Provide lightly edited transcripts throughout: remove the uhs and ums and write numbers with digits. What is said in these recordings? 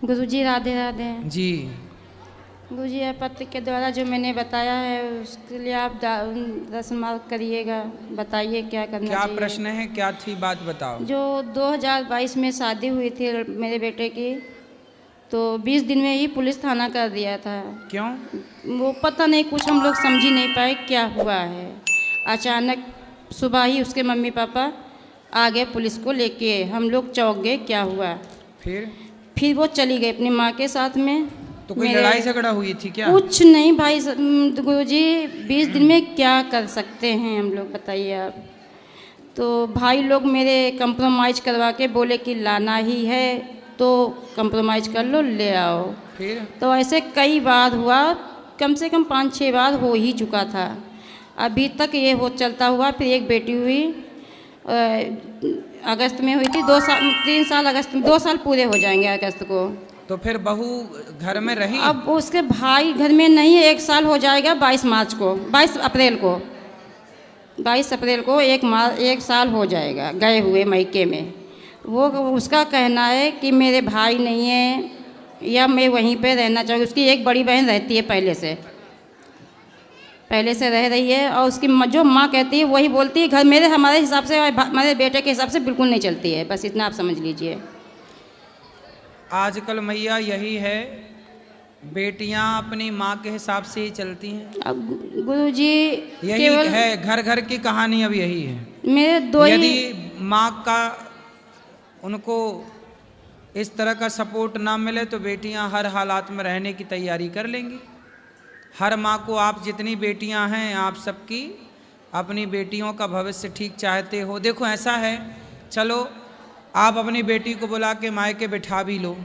गुरुजी राधे राधे। जी गुरुजी पत्र के द्वारा जो मैंने बताया है उसके लिए आप रस्म करिएगा, बताइए क्या करना क्या चाहिए। प्रश्न है, क्या थी बात बताओ। जो 2022 में शादी हुई थी मेरे बेटे की, तो 20 दिन में ही पुलिस थाना कर दिया था। क्यों? वो पता नहीं, कुछ हम लोग समझ ही नहीं पाए क्या हुआ है। अचानक सुबह ही उसके मम्मी पापा आ गए पुलिस को लेके, हम लोग चौंक गए क्या हुआ। फिर वो चली गई अपनी माँ के साथ में। तो कोई लड़ाई झगड़ा हुई थी क्या? कुछ नहीं भाई गुरुजी, 20 दिन में क्या कर सकते हैं हम लोग, बताइए आप। तो भाई लोग मेरे कंप्रोमाइज़ करवा के बोले कि लाना ही है तो कंप्रोमाइज़ कर लो, ले आओ। फिर तो ऐसे कई बार हुआ, कम से कम 5-6 बार हो ही चुका था। अभी तक ये हो चलता हुआ। फिर एक बेटी हुई अगस्त में हुई थी, 3 साल अगस्त में, 2 साल पूरे हो जाएंगे अगस्त को। तो फिर बहू घर में रही? अब उसके भाई घर में नहीं है, 1 साल हो जाएगा 22 मार्च को, 22 अप्रैल को, 22 अप्रैल को 1 साल हो जाएगा गए हुए मायके में। वो उसका कहना है कि मेरे भाई नहीं है या मैं वहीं पे रहना चाहूँगी। उसकी एक बड़ी बहन रहती है पहले से रह रही है, और उसकी जो माँ कहती है वही बोलती है। घर मेरे हमारे हिसाब से, हमारे बेटे के हिसाब से बिल्कुल नहीं चलती है, बस इतना आप समझ लीजिए। आजकल मैया यही है, बेटियां अपनी माँ के हिसाब से ही चलती हैं। अब गुरुजी यही है, घर घर की कहानी अब यही है। मेरे दो ही, यदि माँ का उनको इस तरह का सपोर्ट ना मिले तो बेटियां हर हालात में रहने की तैयारी कर लेंगी। हर माँ को, आप जितनी बेटियां हैं आप सबकी अपनी बेटियों का भविष्य ठीक चाहते हो। देखो ऐसा है, चलो आप अपनी बेटी को बुला के मायके बिठा भी लो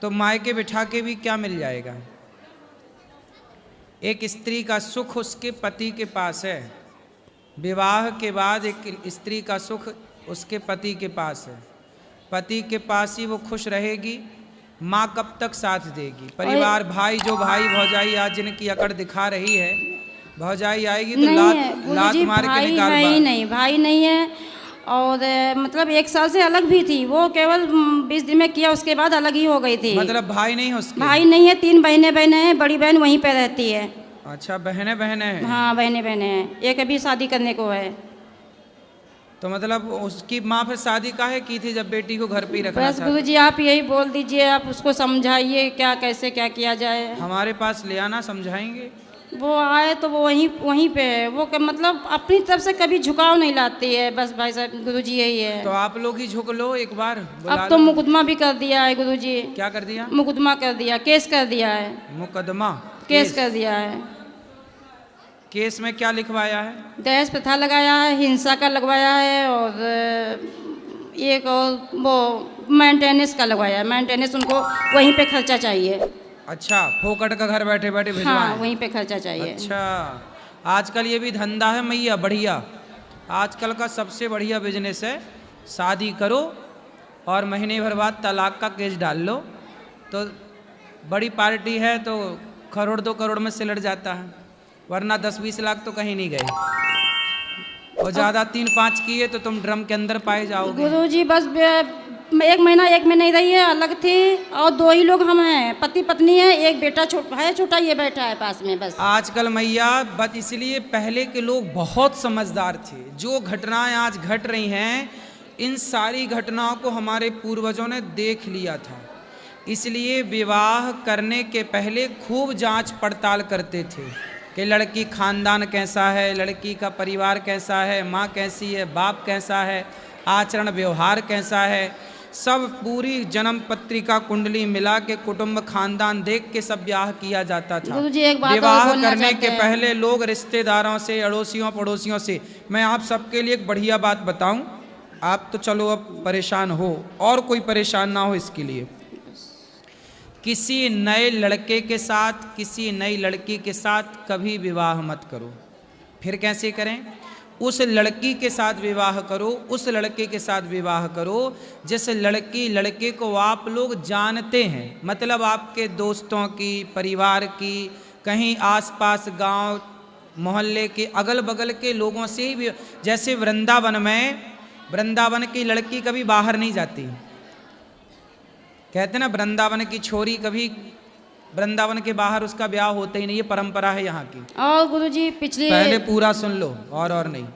तो मायके बिठा के भी क्या मिल जाएगा। एक स्त्री का सुख उसके पति के पास है, विवाह के बाद एक स्त्री का सुख उसके पति के पास है। पति के पास ही वो खुश रहेगी, माँ कब तक साथ देगी। परिवार, भाई, जो भाई भौजाई आज जिनकी अकड़ दिखा रही है, भौजाई आएगी तो लात मार के निकाल भाई नहीं, भाई नहीं है। और मतलब 1 साल से अलग भी थी वो, केवल 20 दिन में किया, उसके बाद अलग ही हो गई थी। मतलब भाई नहीं है उसके? भाई नहीं है, 3 बहनें हैं, बड़ी बहन वहीं पे रहती है। अच्छा, बहनें हैं? हाँ बहनें हैं, एक अभी शादी करने को है। तो मतलब उसकी माँ फिर शादी काहे की थी जब बेटी को घर पे ही रखना बस गुरुजी आप यही बोल दीजिए, आप उसको समझाइए क्या कैसे क्या किया जाए। हमारे पास ले आना, समझाएंगे। वो आए तो वो वहीं पे है। वो मतलब अपनी तरफ से कभी झुकाव नहीं लाती है। बस भाई साहब गुरुजी यही है। तो आप लोग ही झुक लो एक बार। अब तो मुकदमा भी कर दिया है गुरुजी। क्या कर दिया? मुकदमा कर दिया, केस कर दिया है। मुकदमा? केस कर दिया है। केस में क्या लिखवाया है? दहेज प्रथा लगाया है, हिंसा का लगवाया है, और एक और वो मेंटेनेंस का लगवाया है। मेंटेनेंस उनको वहीं पे खर्चा चाहिए। अच्छा, फोकट का घर बैठे बैठे भिजवाएं? हाँ, वहीं पे खर्चा चाहिए। अच्छा, आजकल ये भी धंधा है मैया, बढ़िया। आजकल का सबसे बढ़िया बिजनेस है, शादी करो और महीने भर बाद तलाक का केस डाल लो तो बड़ी पार्टी है तो 1 करोड़ 2 करोड़ में सिलट जाता है, वरना 10-20 लाख तो कहीं नहीं गए। और ज़्यादा 3-5 किए तो तुम ड्रम के अंदर पाए जाओगे। गुरुजी बस 1 महीना एक में नहीं रही है, अलग थी, और 2 ही लोग हम हैं, पति पत्नी है, एक बेटा छोटा ये बैठा है पास में बस। आजकल मैया बस इसलिए, पहले के लोग बहुत समझदार थे। जो घटनाएं आज घट रही हैं, इन सारी घटनाओं को हमारे पूर्वजों ने देख लिया था, इसलिए विवाह करने के पहले खूब जांच पड़ताल करते थे कि लड़की खानदान कैसा है, लड़की का परिवार कैसा है, माँ कैसी है, बाप कैसा है, आचरण व्यवहार कैसा है, सब पूरी जन्म पत्रिका कुंडली मिला के कुटुंब खानदान देख के सब ब्याह किया जाता था। विवाह करने के पहले लोग रिश्तेदारों से, अड़ोसियों पड़ोसियों से, मैं आप सबके लिए एक बढ़िया बात बताऊं, आप तो चलो अब परेशान हो और कोई परेशान ना हो इसके लिए, किसी नए लड़के के साथ, किसी नई लड़की के साथ कभी विवाह मत करो। फिर कैसे करें? उस लड़की के साथ विवाह करो, उस लड़के के साथ विवाह करो जिस लड़की लड़के को आप लोग जानते हैं, मतलब आपके दोस्तों की, परिवार की, कहीं आसपास गांव मोहल्ले के अगल बगल के लोगों से ही। जैसे वृंदावन में, वृंदावन की लड़की कभी बाहर नहीं जाती, कहते ना वृंदावन की छोरी कभी वृंदावन के बाहर उसका ब्याह होता ही नहीं, ये परंपरा है यहाँ की। और गुरुजी पिछले पहले पूरा सुन लो और नहीं।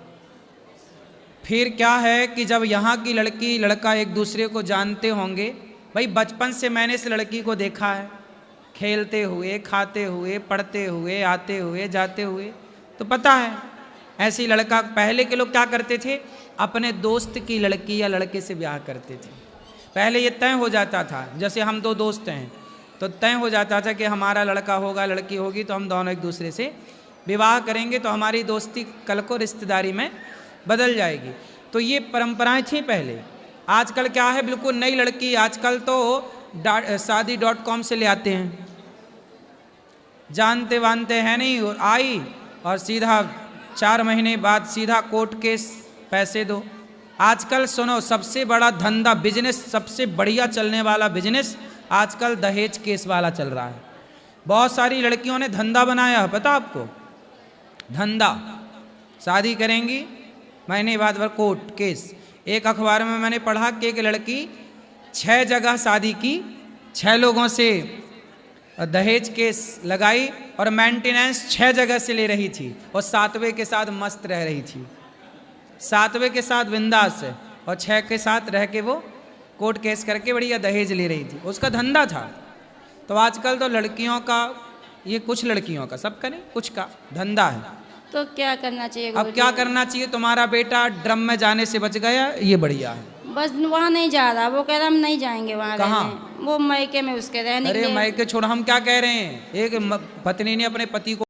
फिर क्या है कि जब यहाँ की लड़की लड़का एक दूसरे को जानते होंगे, भाई बचपन से मैंने इस लड़की को देखा है खेलते हुए, खाते हुए, पढ़ते हुए, आते हुए, जाते हुए, तो पता है ऐसी लड़का। पहले के लोग क्या करते थे, अपने दोस्त की लड़की या लड़के से ब्याह करते थे। पहले ये तय हो जाता था, जैसे हम दो दोस्त हैं तो तय हो जाता था कि हमारा लड़का होगा लड़की होगी तो हम दोनों एक दूसरे से विवाह करेंगे, तो हमारी दोस्ती कल को रिश्तेदारी में बदल जाएगी। तो ये परंपराएं थी पहले। आजकल क्या है, बिल्कुल नई लड़की आजकल तो शादी.com से ले आते हैं, जानते वानते हैं नहीं, और आई और सीधा 4 महीने बाद सीधा कोर्ट केस, पैसे दो। आजकल सुनो, सबसे बड़ा धंधा बिजनेस, सबसे बढ़िया चलने वाला बिजनेस आजकल दहेज केस वाला चल रहा है। बहुत सारी लड़कियों ने धंधा बनाया है, पता आपको, धंधा। शादी करेंगी, महीने बाद भर कोर्ट केस। एक अखबार में मैंने पढ़ा कि एक लड़की 6 जगह शादी की, 6 लोगों से दहेज केस लगाई और मेंटेनेंस 6 जगह से ले रही थी, और 7वें के साथ मस्त रह रही थी, 7वें के साथ बिंदास है, और 6 के साथ रह के वो कोर्ट केस करके बढ़िया दहेज ले रही थी। उसका धंधा था। तो आजकल तो लड़कियों का, ये कुछ लड़कियों का, सबका नहीं, कुछ का धंधा है। तो क्या करना चाहिए अब गुरुजी? क्या करना चाहिए, तुम्हारा बेटा ड्रम में जाने से बच गया, ये बढ़िया है। बस वहाँ नहीं जा रहा, वो कह रहा हम नहीं जाएंगे वहाँ कहाँ? रहने। वो मायके में उसके रहने के अरे लिए। मायके छोड़, हम क्या कह रहे हैं, एक पत्नी ने अपने पति को